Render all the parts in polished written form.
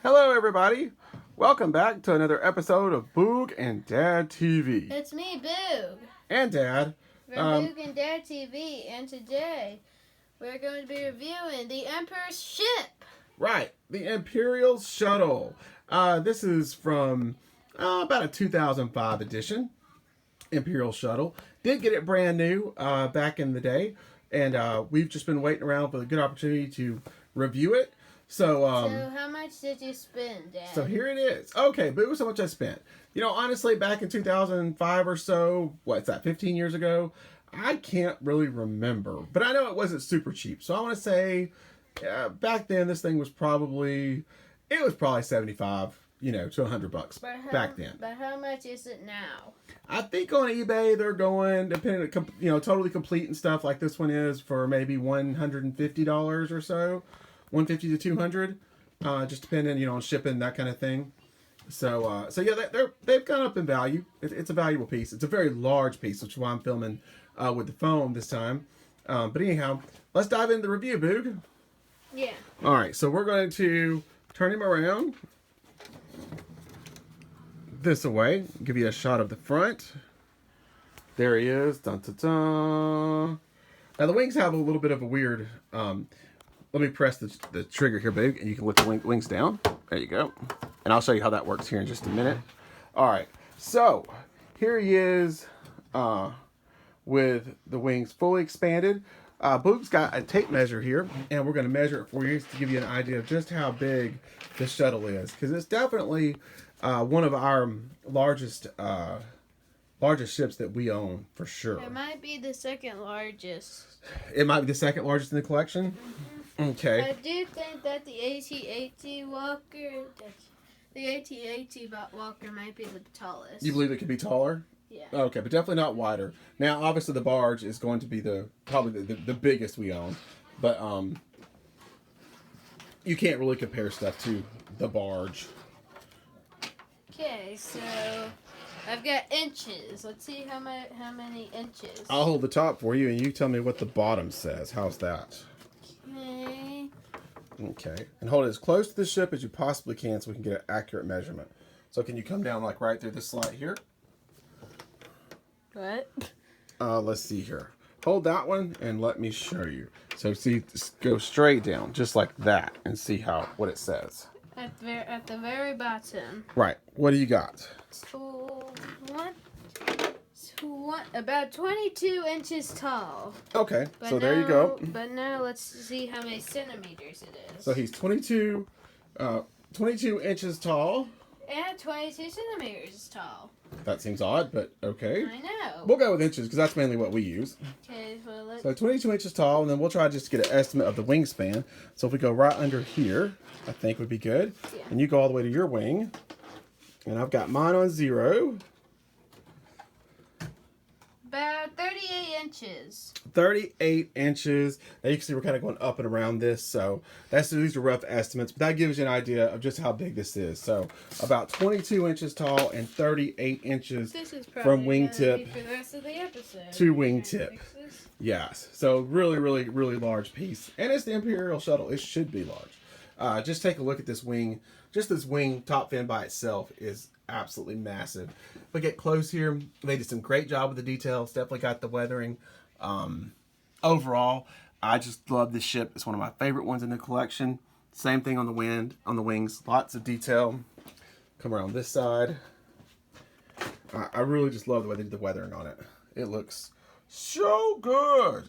Hello, everybody. Welcome back to another episode of Boog and Dad TV. It's me, Boog. And Dad. We're Boog and Dad TV, and today we're going to be reviewing the Emperor's ship. Right, the Imperial Shuttle. This is from about a 2005 edition. Imperial Shuttle. Did get it brand new back in the day, and we've just been waiting around for a good opportunity to review it. So how much did you spend, Dad? So here it is. Okay, but it was how much I spent. You know, honestly, back in 2005 or so, what's that, 15 years ago? I can't really remember. But I know it wasn't super cheap. So I want to say, back then, this thing was probably 75, to $100 back then. But how much is it now? I think on eBay, they're going, depending, totally complete and stuff like this one is, for maybe $150 or so. 150 to 200, just depending, on shipping, that kind of thing. So yeah, they've gone up in value. It's a valuable piece. It's a very large piece, which is why I'm filming with the phone this time. But anyhow, let's dive into the review, Boog. Yeah. All right, so we're going to turn him around this way. Give you a shot of the front. There he is. Dun, dun, dun. Now the wings have a little bit of a weird. Let me press the trigger here, Boog, and you can lift the wings down. There you go. And I'll show you how that works here in just a minute. All right. So here he is with the wings fully expanded. Boog's got a tape measure here, and we're going to measure it for you to give you an idea of just how big the shuttle is. Because it's definitely one of our largest ships that we own, for sure. It might be the second largest. It might be the second largest in the collection? Mm-hmm. Okay. I do think that the AT-AT Walker might be the tallest. You believe it could be taller? Yeah. Okay, but definitely not wider. Now, obviously, the barge is going to be probably the biggest we own, but you can't really compare stuff to the barge. Okay, so I've got inches. Let's see how many inches. I'll hold the top for you, and you tell me what the bottom says. How's that? Okay. Okay, and hold it as close to the ship as you possibly can so we can get an accurate measurement. So can you come down like right through this slot here? What? Let's see here. Hold that one and let me show you. So see, go straight down just like that and see what it says. At the very bottom. Right. What do you got? So about 22 inches tall. Okay, so there you go. But now let's see how many centimeters it is. So he's 22 inches tall. And 22 centimeters tall. That seems odd, but okay. I know. We'll go with inches because that's mainly what we use. Okay, well let's... So 22 inches tall, and then we'll try just to get an estimate of the wingspan. So if we go right under here, I think would be good. Yeah. And you go all the way to your wing. And I've got mine on 0. About 38 inches. 38 inches. Now you can see we're kind of going up and around this, so these are rough estimates, but that gives you an idea of just how big this is. So about 22 inches tall and 38 inches from wingtip for the rest of the episode. to wingtip. Yes, so really, really, really large piece, and it's the Imperial Shuttle. It should be large. Just take a look at this wing. Just this wing top fin by itself is absolutely massive. If we get close here, they did some great job with the details. Definitely got the weathering. Overall, I just love this ship. It's one of my favorite ones in the collection. Same thing on the wings. Lots of detail. Come around this side. I really just love the way they did the weathering on it. It looks so good.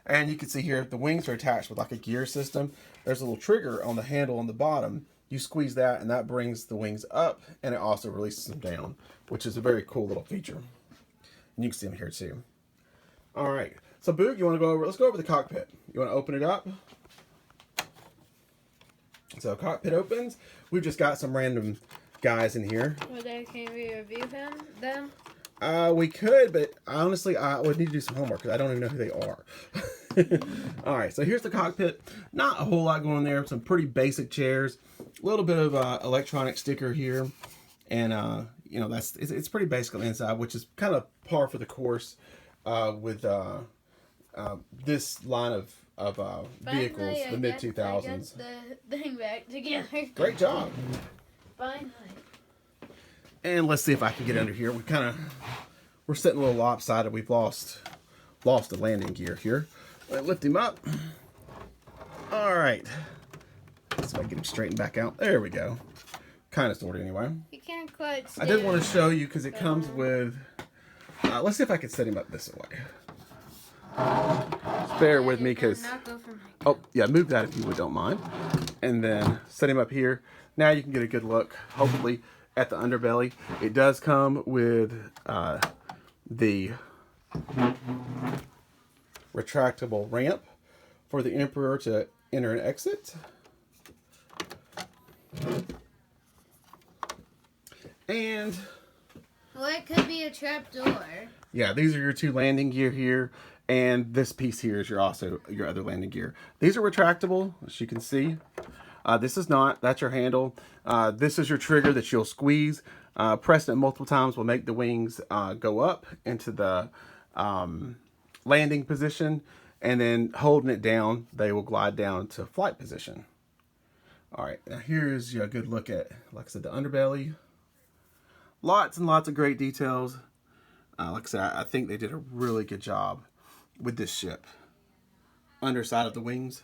And you can see here, the wings are attached with like a gear system. There's a little trigger on the handle on the bottom. You squeeze that, and that brings the wings up, and it also releases them down, which is a very cool little feature. And you can see them here too. All right, so Boog, you want to go over? Let's go over the cockpit. You want to open it up? So cockpit opens. We've just got some random guys in here. Well, then can we review them? We could, but honestly, I would need to do some homework because I don't even know who they are. All right, so here's the cockpit. Not a whole lot going there. Some pretty basic chairs. A little bit of electronic sticker here, and it's pretty basic on the inside, which is kind of par for the course with this line of vehicles, Finally, the mid 2000s. I got the thing back together. Great job. Finally. And let's see if I can get under here. We're sitting a little lopsided. We've lost the landing gear here. Let's lift him up. All right. Let's see if I can get him straightened back out. There we go. Kind of, sort of, anyway. You can't quite I did want to show you because it comes with... let's see if I can set him up this way. Just bear with me because... Oh, yeah, move that if you would, don't mind. And then set him up here. Now you can get a good look, hopefully, at the underbelly. It does come with the retractable ramp for the Emperor to enter and exit. And... well, it could be a trap door. yeah, these are your two landing gear here. And this piece here is your other landing gear. These are retractable, as you can see. This is not. That's your handle. This is your trigger that you'll squeeze. Pressing it multiple times will make the wings go up into the landing position. And then holding it down, they will glide down to flight position. All right, now here's a good look at, like I said, the underbelly. Lots and lots of great details. Like I said, I think they did a really good job with this ship. Underside of the wings.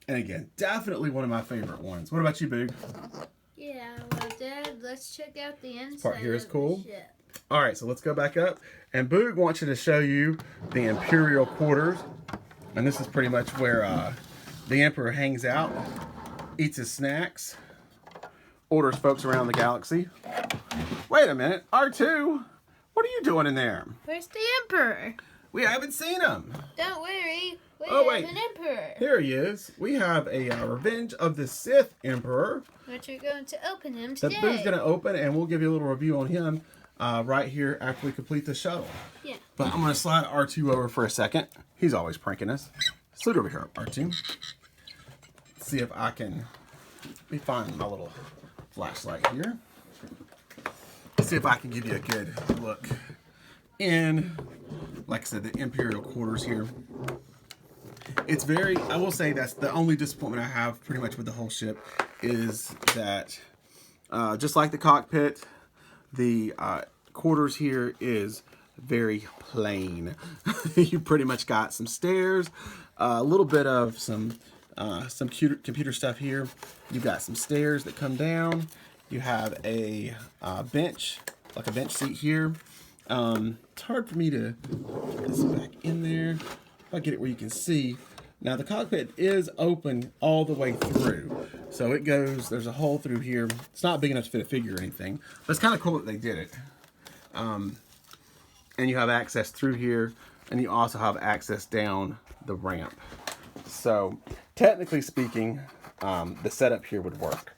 And again, definitely one of my favorite ones. What about you, Boog? Yeah, well, Dad, let's check out the inside. This part here is cool. Of the ship. All right, so let's go back up. And Boog wants you to show you the Imperial quarters. And this is pretty much where the Emperor hangs out, eats his snacks, orders folks around the galaxy. Wait a minute, R2, what are you doing in there? Where's the Emperor? We haven't seen him. Don't worry, we wait. have an Emperor. Here he is. We have a Revenge of the Sith Emperor. Which we're going to open him That today. Boog's going to open, and we'll give you a little review on him right here after we complete the shuttle. Yeah. But I'm going to slide R2 over for a second. He's always pranking us. Slide over here, R2. Let's see if I can... let me find my little flashlight here. See if I can give you a good look in, like I said, the Imperial quarters here. It's very, I will say that's the only disappointment I have pretty much with the whole ship is that just like the cockpit, the quarters here is very plain. You pretty much got some stairs, a little bit of some computer stuff here. You've got some stairs that come down. You have a bench, like a bench seat here. It's hard for me to get this back in there. If I get it where you can see. Now the cockpit is open all the way through. So it goes, there's a hole through here. It's not big enough to fit a figure or anything. But it's kind of cool that they did it. And you have access through here. And you also have access down the ramp. So technically speaking, the setup here would work.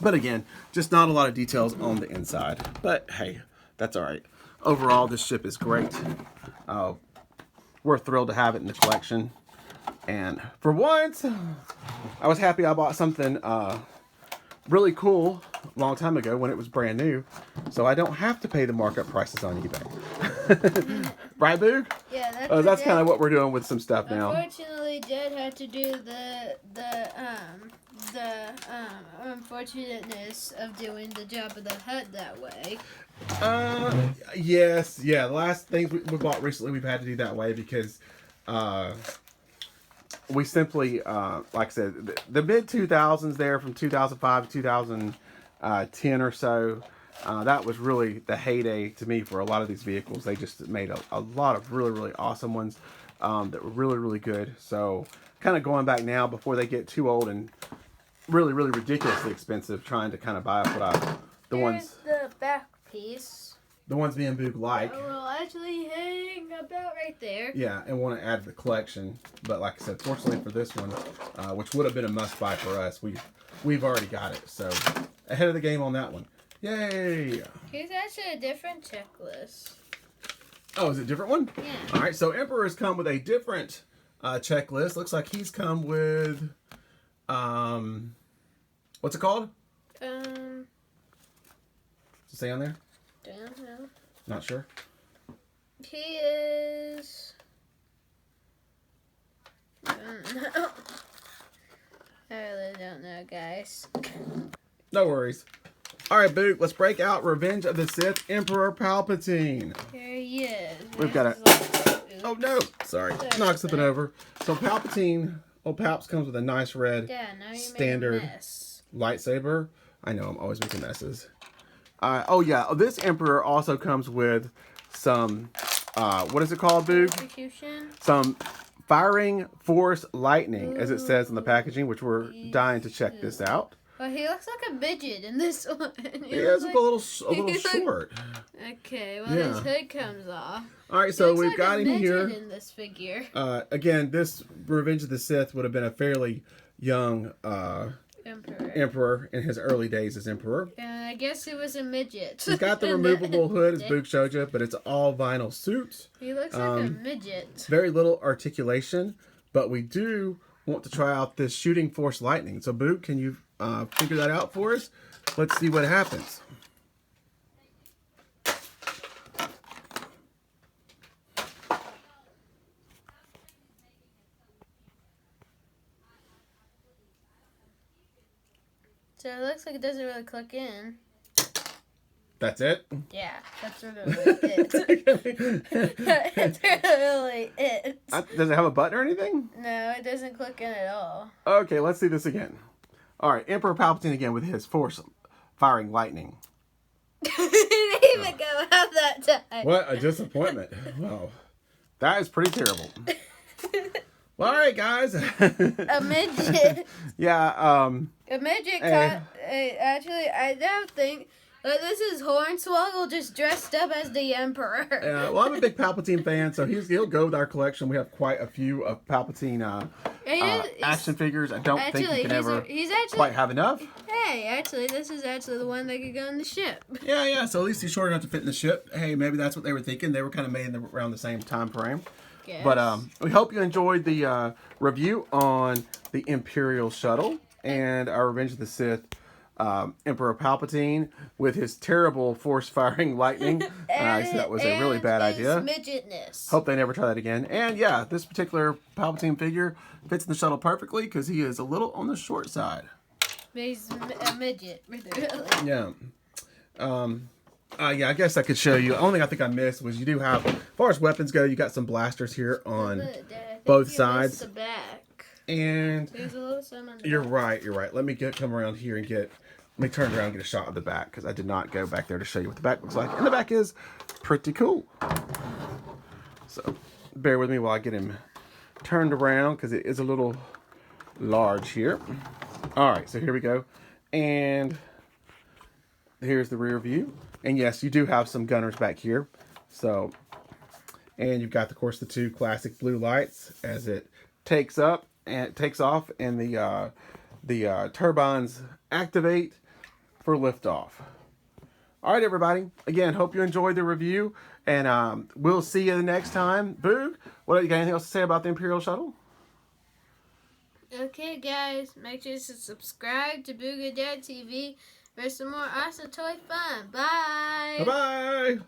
But again, just not a lot of details on the inside. But hey, that's all right. Overall, this ship is great. We're thrilled to have it in the collection. And for once, I was happy I bought something really cool a long time ago when it was brand new. So I don't have to pay the markup prices on eBay. Right, Boog? Yeah, that's kind of what we're doing with some stuff now. Unfortunately, Dad had to do the unfortunateness of doing the job of the hut that way. Yes, yeah. The last things we bought recently, we've had to do that way because we simply, like I said, the mid 2000s there from 2005 to 2010 or so. That was really the heyday to me for a lot of these vehicles. They just made a lot of really, really awesome ones that were really, really good. So kind of going back now before they get too old and really, really ridiculously expensive, trying to kind of buy up There's the back piece. The ones me and Boog like. I will actually hang about right there. Yeah, and want to add to the collection. But like I said, fortunately for this one, which would have been a must-buy for us, we've already got it. So ahead of the game on that one. Yay! Here's actually a different checklist. Oh, is it a different one? Yeah. All right, so Emperor's come with a different checklist. Looks like he's come with, what's it called? Does it say on there? Don't know. Not sure. He is know. I really don't know, guys. No worries. All right, Boog, let's break out Revenge of the Sith Emperor Palpatine. Here he is. We've got a... Oh, no. Sorry. Knock something over. So Palpatine, old Palps comes with a nice red Dad, now you standard made a mess. lightsaber. I know, I'm always making messes. Oh, yeah. This Emperor also comes with some... what is it called, Boog? Execution? Some firing force lightning, as it says in the packaging, which we're dying to check this out. Well, he looks like a midget in this one. He does look a little he short. Okay, well, his hood comes off. All right, so we've got him here. In this figure. Again, this Revenge of the Sith would have been a fairly young Emperor in his early days as Emperor. And I guess he was a midget. He's got the removable hood, as Boog showed you, but it's all vinyl suits. He looks like a midget. Very little articulation, but we do want to try out this shooting force lightning. So, Boog, can you figure that out for us? Let's see what happens. So it looks like it doesn't really click in. That's it? Yeah, that's really it. That's really it. Does it have a button or anything? No, it doesn't click in at all. Okay, let's see this again. All right, Emperor Palpatine again with his force firing lightning. Didn't even go out that time. What a disappointment. Wow. That is pretty terrible. Well, all right, guys. A midget. Yeah, A midget actually, I don't think this is Hornswoggle just dressed up as the Emperor. Yeah, well, I'm a big Palpatine fan, so he'll go with our collection. We have quite a few of Palpatine action figures. I don't think you can ever quite have enough. Hey, actually, this is actually the one that could go in the ship. Yeah, so at least he's short enough to fit in the ship. Hey, maybe that's what they were thinking. They were kind of made around the same time frame. Yes. But we hope you enjoyed the review on the Imperial Shuttle and our Revenge of the Sith Emperor Palpatine with his terrible force-firing lightning. That was a really bad idea. Midgetness. Hope they never try that again. And yeah, this particular Palpatine figure fits in the shuttle perfectly because he is a little on the short side. He's a midget, really. Yeah. Yeah, I guess I could show you. The only thing I think I missed was you do have, as far as weapons go, you got some blasters here on both sides. The back. And there's a little some on the you're back. right. Let me come around here and let me turn around and get a shot of the back because I did not go back there to show you what the back looks like. And the back is pretty cool. So bear with me while I get him turned around because it is a little large here. All right, so here we go. And here's the rear view. And yes, you do have some gunners back here. So, and you've got, of course, the two classic blue lights as it takes up and it takes off, and the turbines activate for liftoff. All right, everybody. Again, hope you enjoyed the review, and we'll see you the next time. Boog, what you got? Anything else to say about the Imperial Shuttle? Okay, guys, make sure to subscribe to Boog TV for some more awesome toy fun. Bye. Bye-bye.